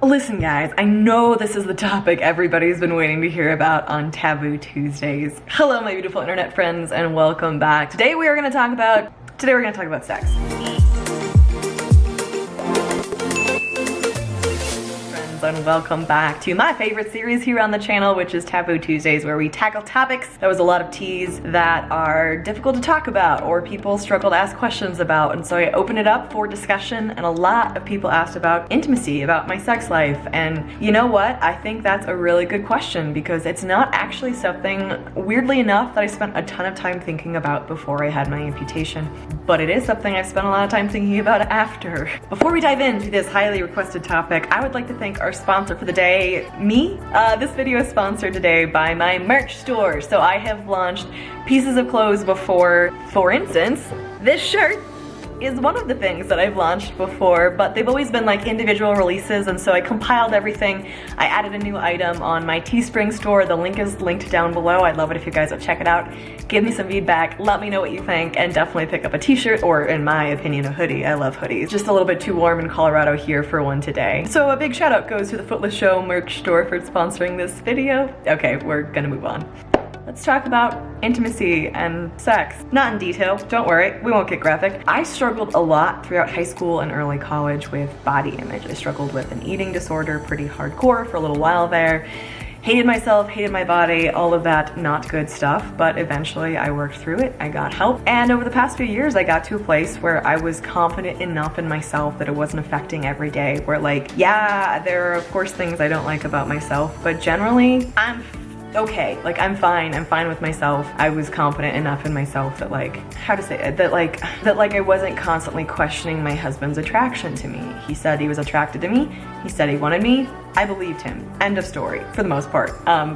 Listen guys, I know this is the topic everybody's been waiting to hear about on Taboo Tuesdays. Hello my beautiful internet friends and welcome back. Today we're gonna talk about sex. And welcome back to my favorite series here on the channel, which is Taboo Tuesdays, where we tackle topics that was a lot of teas that are difficult to talk about or people struggle to ask questions about. And so I open it up for discussion, and a lot of people asked about intimacy, about my sex life. And you know what? I think that's a really good question because it's not actually something, weirdly enough, that I spent a ton of time thinking about before I had my amputation, but it is something I've spent a lot of time thinking about after. Before we dive into this highly requested topic, I would like to thank our sponsor for the day, me. This video is sponsored today by my merch store. So I have launched pieces of clothes before. For instance, this shirt is one of the things that I've launched before, but they've always been like individual releases, and so I compiled everything. I added a new item on my Teespring store. The link is linked down below. I'd love it if you guys would check it out. Give me some feedback, let me know what you think, and definitely pick up a t-shirt, or in my opinion, a hoodie. I love hoodies. Just a little bit too warm in Colorado here for one today. So a big shout out goes to the Footless Show merch store for sponsoring this video. Okay, we're gonna move on. Let's talk about intimacy and sex. Not in detail, don't worry, we won't get graphic. I struggled a lot throughout high school and early college with body image. I struggled with an eating disorder pretty hardcore for a little while there. Hated myself, hated my body, all of that not good stuff, but eventually I worked through it, I got help. And over the past few years, I got to a place where I was confident enough in myself that it wasn't affecting every day, where like, yeah, there are of course things I don't like about myself, but generally, I'm okay, like I'm fine with myself. I was confident enough in myself that like, how to say it, that I wasn't constantly questioning my husband's attraction to me. He said he was attracted to me, he said he wanted me, I believed him. End of story, for the most part.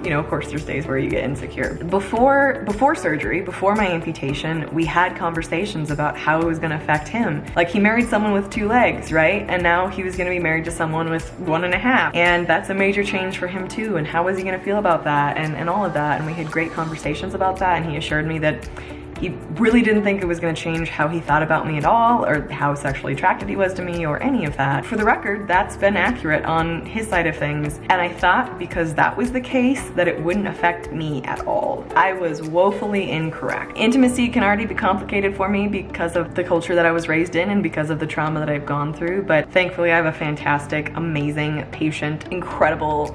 You know, of course there's days where you get insecure. Before surgery, before my amputation, we had conversations about how it was gonna affect him. Like he married someone with 2 legs, right? And now he was gonna be married to someone with 1.5. And that's a major change for him too. And how was he gonna feel about that? And all of that. And we had great conversations about that. And he assured me that he really didn't think it was gonna change how he thought about me at all, or how sexually attracted he was to me, or any of that. For the record, that's been accurate on his side of things. And I thought because that was the case, that it wouldn't affect me at all. I was woefully incorrect. Intimacy can already be complicated for me because of the culture that I was raised in and because of the trauma that I've gone through, but thankfully I have a fantastic, amazing, patient, incredible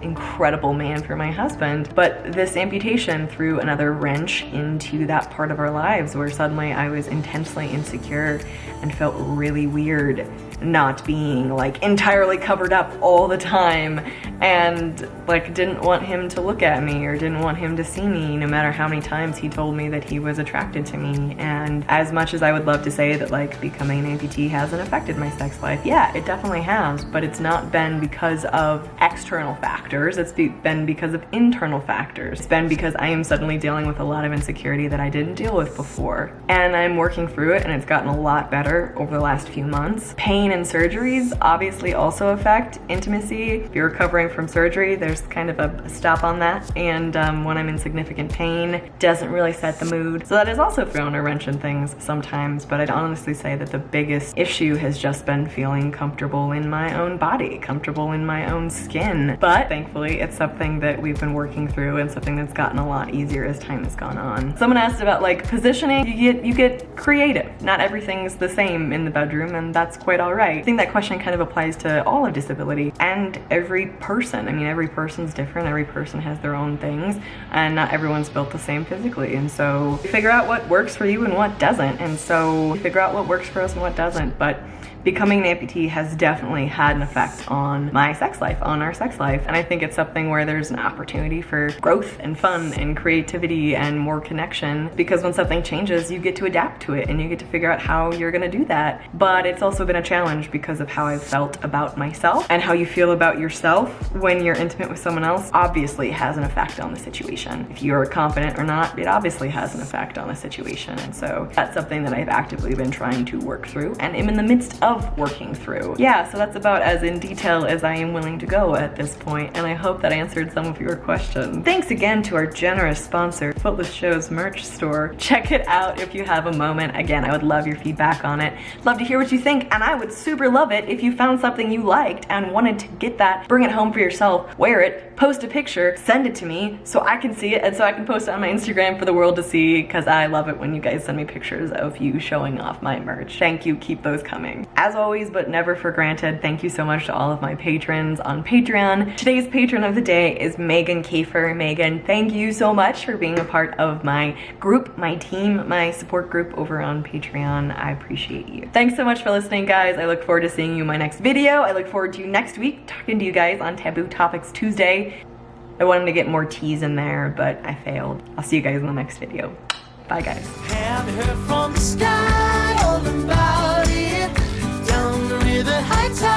man for my husband. But this amputation threw another wrench into that part of our lives, where suddenly I was intensely insecure and felt really weird not being like entirely covered up all the time, and like didn't want him to look at me or didn't want him to see me, no matter how many times he told me that he was attracted to me. And as much as I would love to say that like becoming an amputee hasn't affected my sex life, yeah, it definitely has, but it's not been because of external factors, it's been because of internal factors. It's been because I am suddenly dealing with a lot of insecurity that I didn't deal with before, and I'm working through it, and it's gotten a lot better over the last few months. Pain and surgeries obviously also affect intimacy. If you're recovering from surgery, there's kind of a stop on that, and when I'm in significant pain, doesn't really set the mood. So that has also thrown a wrench in things sometimes, but I'd honestly say that the biggest issue has just been feeling comfortable in my own body, comfortable in my own skin. But thankfully, it's something that we've been working through and something that's gotten a lot easier as time has gone on. Someone asked about like positioning. You get creative. Not everything's the same in the bedroom, and that's quite all right. I think that question kind of applies to all of disability and every person. I mean, every person's different, every person has their own things, and not everyone's built the same physically. And so you figure out what works for you and what doesn't. And so you figure out what works for us and what doesn't. But becoming an amputee has definitely had an effect on my sex life, on our sex life. And I think it's something where there's an opportunity for growth and fun and creativity and more connection, because when something changes, you get to adapt to it and you get to figure out how you're gonna do that. But it's also been a challenge because of how I've felt about myself, and how you feel about yourself when you're intimate with someone else obviously has an effect on the situation. If you're confident or not, it obviously has an effect on the situation. And so that's something that I've actively been trying to work through and am in the midst of love working through. Yeah, so that's about as in detail as I am willing to go at this point, and I hope that answered some of your questions. Thanks again to our generous sponsor, Footless Show's merch store. Check it out if you have a moment. Again, I would love your feedback on it. Love to hear what you think, and I would super love it if you found something you liked and wanted to get that, bring it home for yourself, wear it, post a picture, send it to me so I can see it and so I can post it on my Instagram for the world to see, because I love it when you guys send me pictures of you showing off my merch. Thank you, keep those coming. As always, but never for granted, thank you so much to all of my patrons on Patreon. Today's patron of the day is Megan Kiefer. Megan, thank you so much for being a part of my group, my team, my support group over on Patreon. I appreciate you. Thanks so much for listening, guys. I look forward to seeing you in my next video. I look forward to next week talking to you guys on Taboo Topics Tuesday. I wanted to get more teas in there, but I failed. I'll see you guys in the next video. Bye, guys. Haven't heard from the sky all about it. Down the river, high tide.